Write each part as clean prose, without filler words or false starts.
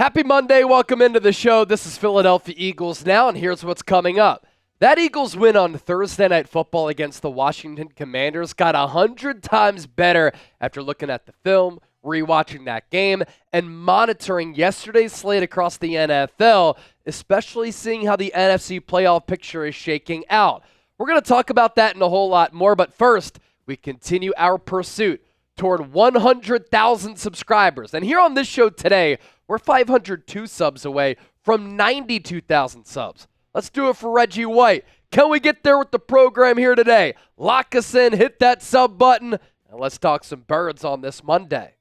Happy Monday. Welcome into the show. This is Philadelphia Eagles Now, and here's what's coming up. That Eagles win on Thursday Night Football against the Washington Commanders got 100 times better after looking at the film, rewatching that game, and monitoring yesterday's slate across the NFL, especially seeing how the NFC playoff picture is shaking out. We're going to talk about that and a whole lot more, but first, we continue our pursuit toward 100,000 subscribers. And here on this show today, we're 502 subs away from 92,000 subs. Let's do it for Reggie White. Can we get there with the program here today? Lock us in, hit that sub button, and let's talk some birds on this Monday.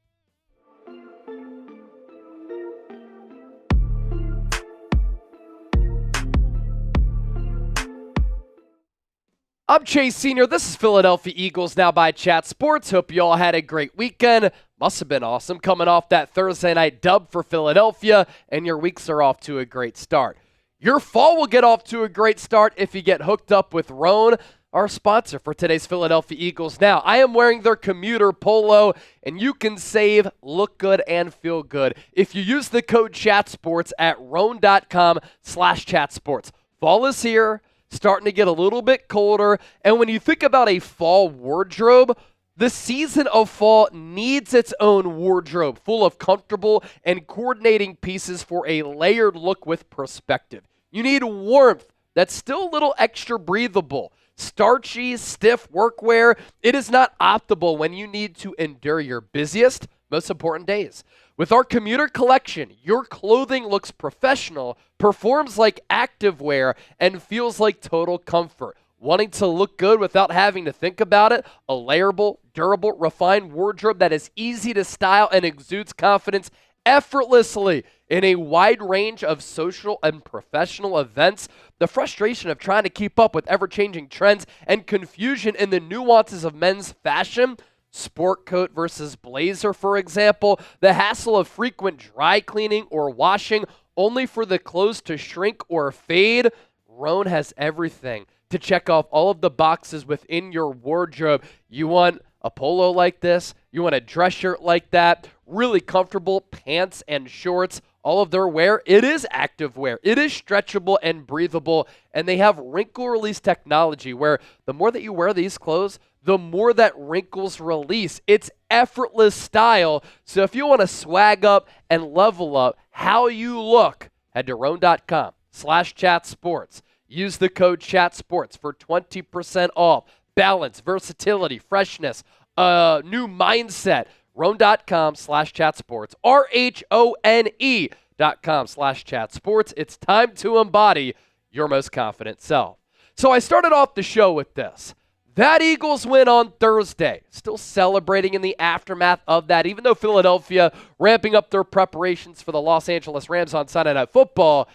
I'm Chase Sr. This is Philadelphia Eagles Now by Chat Sports. Hope you all had a great weekend. Must have been awesome coming off that Thursday night dub for Philadelphia, and your weeks are off to a great start. Your fall will get off to a great start if you get hooked up with Rhone, our sponsor for today's Philadelphia Eagles Now. I am wearing their commuter polo, and you can save, look good, and feel good if you use the code ChatSports at Rhone.com/ChatSports. Fall is here, starting to get a little bit colder, and when you think about a fall wardrobe, the season of fall needs its own wardrobe full of comfortable and coordinating pieces for a layered look with perspective. You need warmth that's still a little extra breathable. Starchy, stiff workwear, it is not optimal when you need to endure your busiest, most important days. With our commuter collection, your clothing looks professional, performs like activewear, and feels like total comfort. Wanting to look good without having to think about it? A layerable, durable, refined wardrobe that is easy to style and exudes confidence effortlessly in a wide range of social and professional events. The frustration of trying to keep up with ever-changing trends and confusion in the nuances of men's fashion, sport coat versus blazer, for example, the hassle of frequent dry cleaning or washing only for the clothes to shrink or fade. Rhone has everything to check off all of the boxes within your wardrobe. You want a polo like this? You want a dress shirt like that? Really comfortable pants and shorts. All of their wear, it is active wear. It is stretchable and breathable, and they have wrinkle release technology where the more that you wear these clothes, the more that wrinkles release. It's effortless style. So if you want to swag up and level up how you look, head to Rhone.com/ChatSports. Use the code ChatSports for 20% off. Balance, versatility, freshness, new mindset. Rhone.com/ChatSports. RHONE.com/ChatSports. It's time to embody your most confident self. So I started off the show with this. That Eagles win on Thursday. Still celebrating in the aftermath of that, even though Philadelphia ramping up their preparations for the Los Angeles Rams on Sunday Night Football,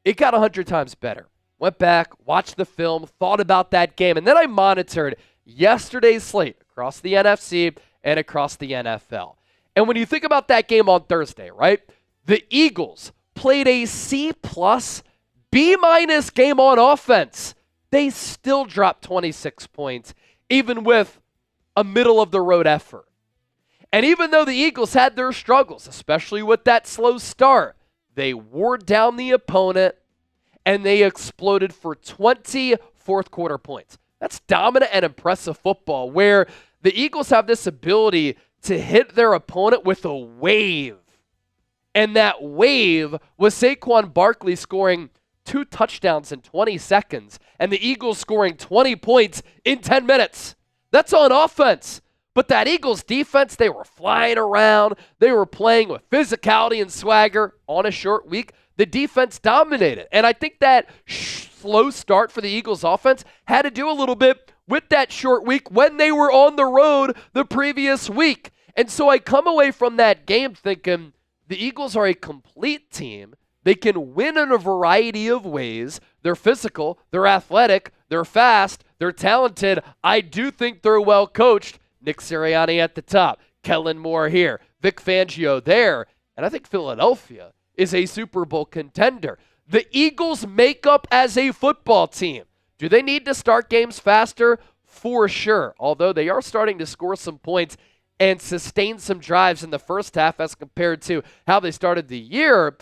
it got 100 times better. Went back, watched the film, thought about that game, and then I monitored yesterday's slate across the NFC and across the NFL. And when you think about that game on Thursday, right, the Eagles played a C+, B- game on offense. They still dropped 26 points, even with a middle-of-the-road effort. And even though the Eagles had their struggles, especially with that slow start, they wore down the opponent, and they exploded for 20 fourth-quarter points. That's dominant and impressive football, where the Eagles have this ability to hit their opponent with a wave. And that wave was Saquon Barkley scoring 2 touchdowns in 20 seconds, and the Eagles scoring 20 points in 10 minutes. That's on offense. But that Eagles defense, they were flying around. They were playing with physicality and swagger on a short week. The defense dominated. And I think that slow start for the Eagles offense had to do a little bit with that short week when they were on the road the previous week. And so I come away from that game thinking the Eagles are a complete team. They can win in a variety of ways. They're physical, they're athletic, they're fast, they're talented. I do think they're well coached. Nick Sirianni at the top, Kellen Moore here, Vic Fangio there. And I think Philadelphia is a Super Bowl contender. The Eagles make up as a football team. Do they need to start games faster? For sure, although they are starting to score some points and sustain some drives in the first half as compared to how they started the year.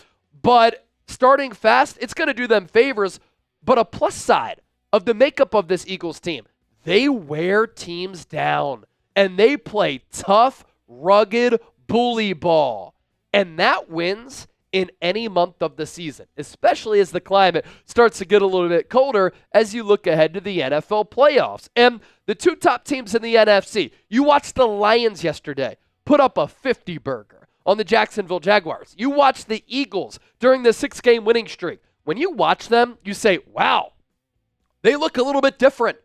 But starting fast, it's going to do them favors. But a plus side of the makeup of this Eagles team, they wear teams down. And they play tough, rugged bully ball. And that wins in any month of the season, especially as the climate starts to get a little bit colder as you look ahead to the NFL playoffs. And the two top teams in the NFC, you watched the Lions yesterday put up a 50-burger on the Jacksonville Jaguars. You watched the Eagles during the 6-game winning streak. When you watch them, you say, wow, they look a little bit different.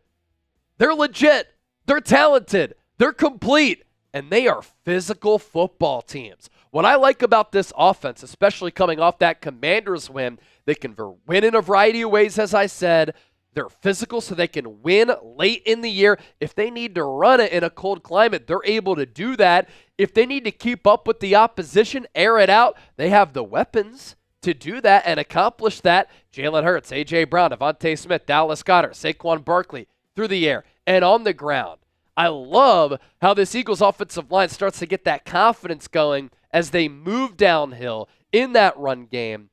They're legit. They're talented. They're complete. And they are physical football teams. What I like about this offense, especially coming off that Commanders win, they can win in a variety of ways, as I said. They're physical, so they can win late in the year. If they need to run it in a cold climate, they're able to do that. If they need to keep up with the opposition, air it out, they have the weapons to do that and accomplish that. Jalen Hurts, A.J. Brown, DeVonta Smith, Dallas Goedert, Saquon Barkley through the air and on the ground. I love how this Eagles offensive line starts to get that confidence going as they move downhill in that run game.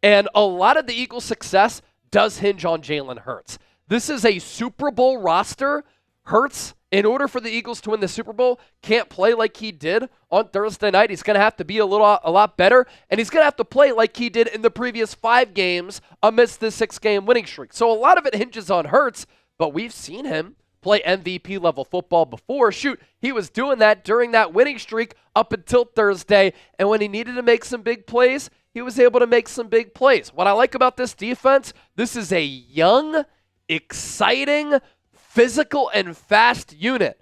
And a lot of the Eagles' success does hinge on Jalen Hurts. This is a Super Bowl roster. Hurts, in order for the Eagles to win the Super Bowl, can't play like he did on Thursday night. He's going to have to be a lot better, and he's going to have to play like he did in the previous 5 games amidst this 6-game winning streak. So a lot of it hinges on Hurts, but we've seen him play MVP-level football before. Shoot, he was doing that during that winning streak up until Thursday, and when he needed to make some big plays, he was able to make some big plays. What I like about this defense, this is a young, exciting, physical, and fast unit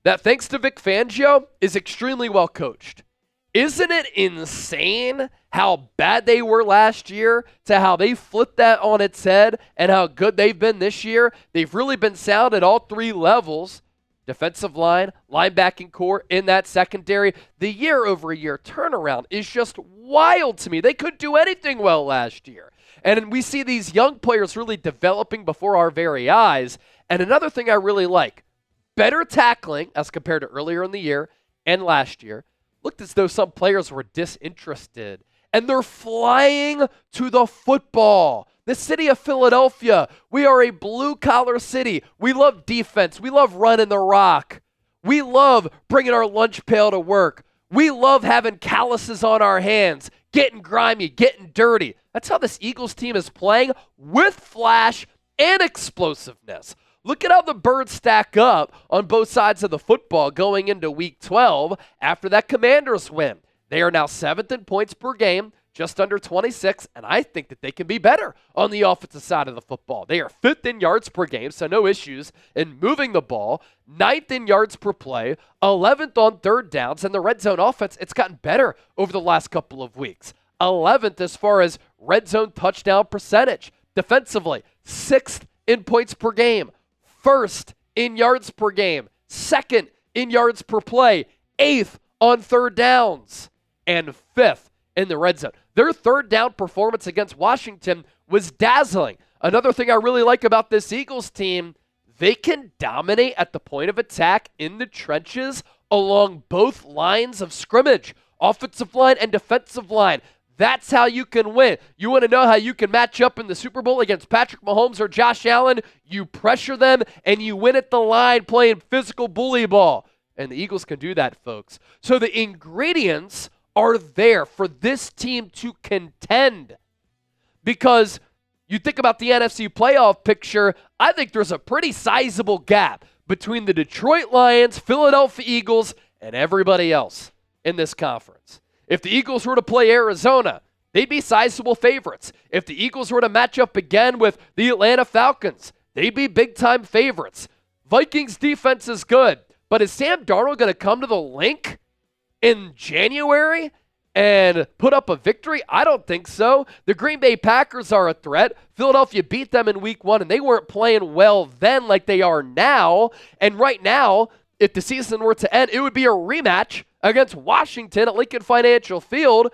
that, thanks to Vic Fangio, is extremely well coached. Isn't it insane how bad they were last year to how they flipped that on its head and how good they've been this year? They've really been sound at all 3 levels. Defensive line, linebacking core, in that secondary. The year-over-year turnaround is just wild to me. They couldn't do anything well last year. And we see these young players really developing before our very eyes. And another thing I really like, better tackling as compared to earlier in the year and last year. Looked as though some players were disinterested. And they're flying to the football. The city of Philadelphia, we are a blue-collar city. We love defense. We love running the rock. We love bringing our lunch pail to work. We love having calluses on our hands, getting grimy, getting dirty. That's how this Eagles team is playing, with flash and explosiveness. Look at how the Birds stack up on both sides of the football going into Week 12 after that Commanders win. They are now 7th in points per game, just under 26, and I think that they can be better on the offensive side of the football. They are 5th in yards per game, so no issues in moving the ball, 9th in yards per play, 11th on third downs, and the red zone offense, it's gotten better over the last couple of weeks. 11th as far as red zone touchdown percentage. Defensively, 6th in points per game, 1st in yards per game, 2nd in yards per play, 8th on third downs, and 5th in the red zone. Their third down performance against Washington was dazzling. Another thing I really like about this Eagles team, they can dominate at the point of attack in the trenches along both lines of scrimmage, offensive line and defensive line. That's how you can win. You want to know how you can match up in the Super Bowl against Patrick Mahomes or Josh Allen? You pressure them and you win at the line playing physical bully ball. And the Eagles can do that, folks. So the ingredients are there for this team to contend. Because you think about the NFC playoff picture, I think there's a pretty sizable gap between the Detroit Lions, Philadelphia Eagles, and everybody else in this conference. If the Eagles were to play Arizona, they'd be sizable favorites. If the Eagles were to match up again with the Atlanta Falcons, they'd be big-time favorites. Vikings defense is good, but is Sam Darnold going to come to the Link in January and put up a victory? I don't think so. The Green Bay Packers are a threat. Philadelphia beat them in Week 1, and they weren't playing well then like they are now. And right now, if the season were to end, it would be a rematch against Washington at Lincoln Financial Field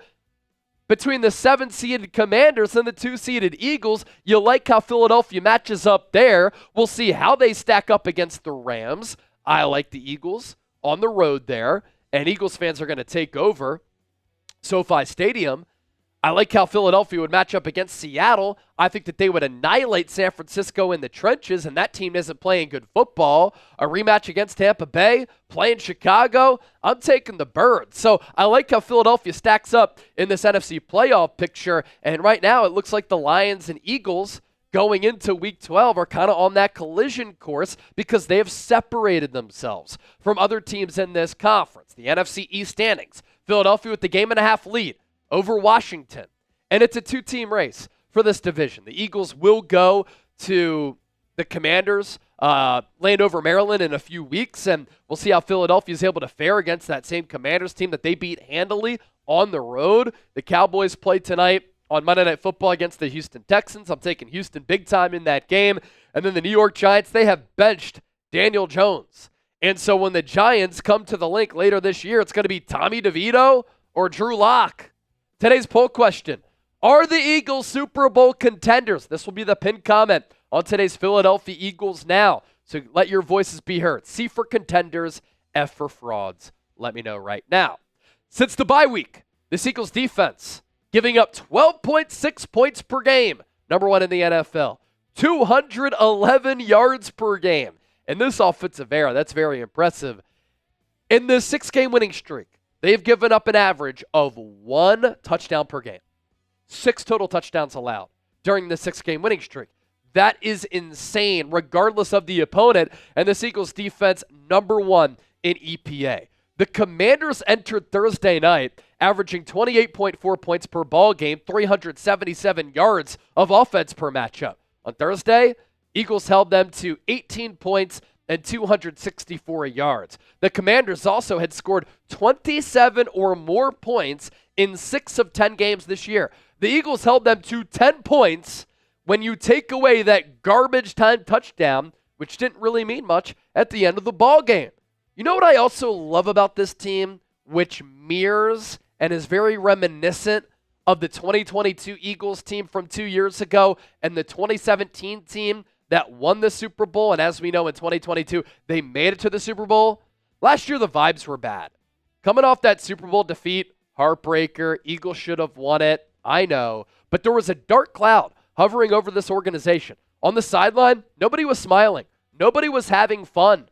between the 7-seeded Commanders and the 2-seeded Eagles. You like how Philadelphia matches up there. We'll see how they stack up against the Rams. I like the Eagles on the road there, and Eagles fans are going to take over SoFi Stadium. I like how Philadelphia would match up against Seattle. I think that they would annihilate San Francisco in the trenches, and that team isn't playing good football. A rematch against Tampa Bay, playing Chicago, I'm taking the Birds. So I like how Philadelphia stacks up in this NFC playoff picture, and right now it looks like the Lions and Eagles going into Week 12 are kind of on that collision course because they have separated themselves from other teams in this conference. The NFC East standings, Philadelphia with the game-and-a-half lead over Washington. And it's a two-team race for this division. The Eagles will go to the Commanders, land over Maryland in a few weeks, and we'll see how Philadelphia is able to fare against that same Commanders team that they beat handily on the road. The Cowboys play tonight on Monday Night Football against the Houston Texans. I'm taking Houston big time in that game. And then the New York Giants, they have benched Daniel Jones. And so when the Giants come to the link later this year, it's going to be Tommy DeVito or Drew Lock. Today's poll question: are the Eagles Super Bowl contenders? This will be the pinned comment on today's Philadelphia Eagles Now. So let your voices be heard. C for contenders, F for frauds. Let me know right now. Since the bye week, this Eagles defense giving up 12.6 points per game. Number one in the NFL. 211 yards per game. In this offensive era, that's very impressive. In this 6-game winning streak, they've given up an average of 1 touchdown per game. 6 total touchdowns allowed during the 6-game winning streak. That is insane, regardless of the opponent. And this Eagles defense, number one in EPA. The Commanders entered Thursday night averaging 28.4 points per ball game, 377 yards of offense per matchup. On Thursday, Eagles held them to 18 points and 264 yards. The Commanders also had scored 27 or more points in 6 of 10 games this year. The Eagles held them to 10 points when you take away that garbage time touchdown, which didn't really mean much, at the end of the ball game. You know what I also love about this team, which mirrors and is very reminiscent of the 2022 Eagles team from 2 years ago and the 2017 team that won the Super Bowl, and as we know in 2022, they made it to the Super Bowl. Last year, the vibes were bad. Coming off that Super Bowl defeat, heartbreaker, Eagles should have won it, I know, but there was a dark cloud hovering over this organization. On the sideline, nobody was smiling. Nobody was having fun.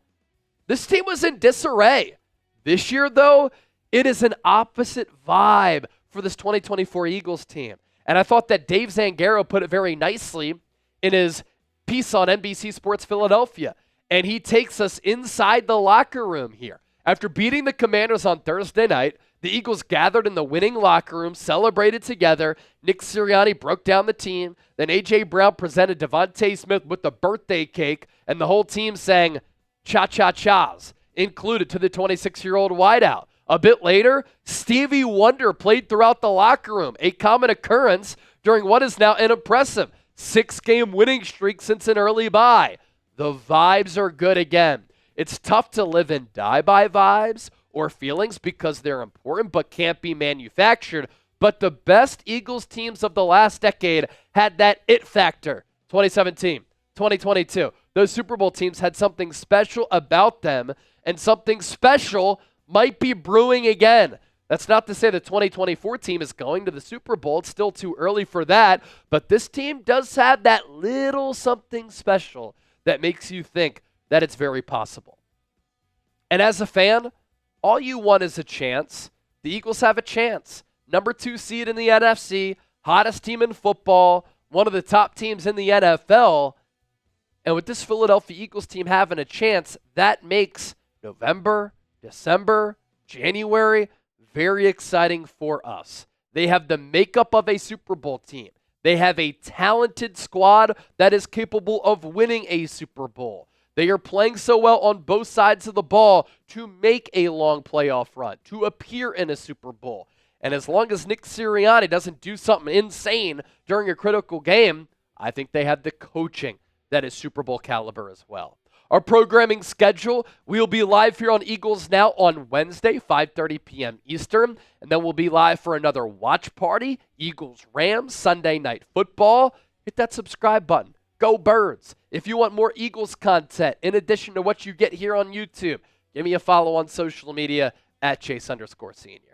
This team was in disarray. This year, though, it is an opposite vibe for this 2024 Eagles team. And I thought that Dave Zangaro put it very nicely in his piece on NBC Sports Philadelphia. And he takes us inside the locker room here. After beating the Commanders on Thursday night, the Eagles gathered in the winning locker room, celebrated together. Nick Sirianni broke down the team. Then A.J. Brown presented DeVonta Smith with the birthday cake, and the whole team sang cha-cha-chas, included to the 26-year-old wideout. A bit later, Stevie Wonder played throughout the locker room, a common occurrence during what is now an impressive 6-game winning streak since an early bye. The vibes are good again. It's tough to live and die by vibes or feelings because they're important but can't be manufactured. But the best Eagles teams of the last decade had that it factor. 2017, 2022. Those Super Bowl teams had something special about them, and something special might be brewing again. That's not to say the 2024 team is going to the Super Bowl. It's still too early for that, but this team does have that little something special that makes you think that it's very possible. And as a fan, all you want is a chance. The Eagles have a chance. Number 2 seed in the NFC, hottest team in football, one of the top teams in the NFL. And with this Philadelphia Eagles team having a chance, that makes November, December, January very exciting for us. They have the makeup of a Super Bowl team. They have a talented squad that is capable of winning a Super Bowl. They are playing so well on both sides of the ball to make a long playoff run, to appear in a Super Bowl. And as long as Nick Sirianni doesn't do something insane during a critical game, I think they have the coaching that is Super Bowl caliber as well. Our programming schedule, we'll be live here on Eagles Now on Wednesday, 5:30 p.m. Eastern. And then we'll be live for another watch party, Eagles-Rams, Sunday Night Football. Hit that subscribe button. Go Birds. If you want more Eagles content, in addition to what you get here on YouTube, give me a follow on social media at Chase_Senior.